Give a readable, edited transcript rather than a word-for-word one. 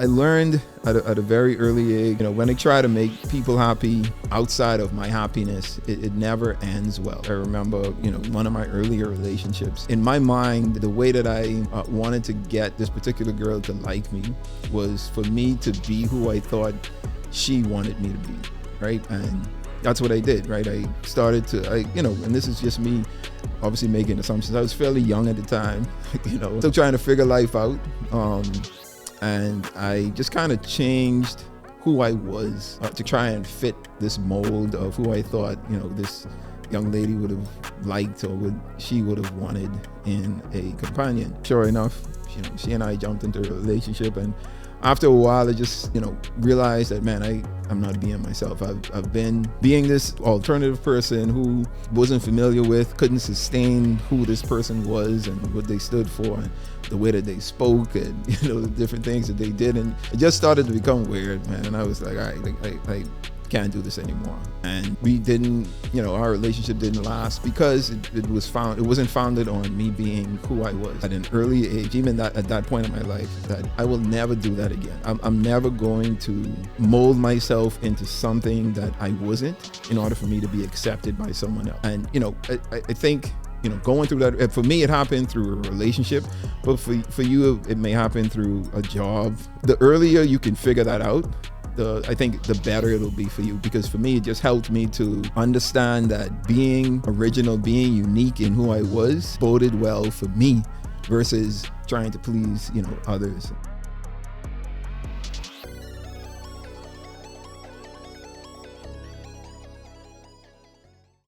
I learned at a very early age, when I try to make people happy outside of my happiness, it never ends well. I remember, one of my earlier relationships. In my mind, the way that I wanted to get this particular girl to like me was for me to be who I thought she wanted me to be, right? And that's what I did, right? I started to, and this is just me obviously making assumptions. I was fairly young at the time, still trying to figure life out. And I just kind of changed who I was to try and fit this mold of who I thought, this young lady would have liked or she would have wanted in a companion. Sure enough, she and I jumped into a relationship, and after a while, I just, realized that, man, I'm not being myself. I've been being this alternative person who wasn't familiar with, couldn't sustain who this person was and what they stood for, and the way that they spoke, and, the different things that they did. And it just started to become weird, man. And I was like, all right, I can't do this anymore. And we didn't, our relationship didn't last because it wasn't founded on me being who I was at an early age, even at that point in my life, that I will never do that again. I'm never going to mold myself into something that I wasn't in order for me to be accepted by someone else. And, I think, going through that, for me, it happened through a relationship, but for you, it may happen through a job. The earlier you can figure that out, I think the better it'll be for you, because for me, it just helped me to understand that being original, being unique in who I was, boded well for me versus trying to please, others.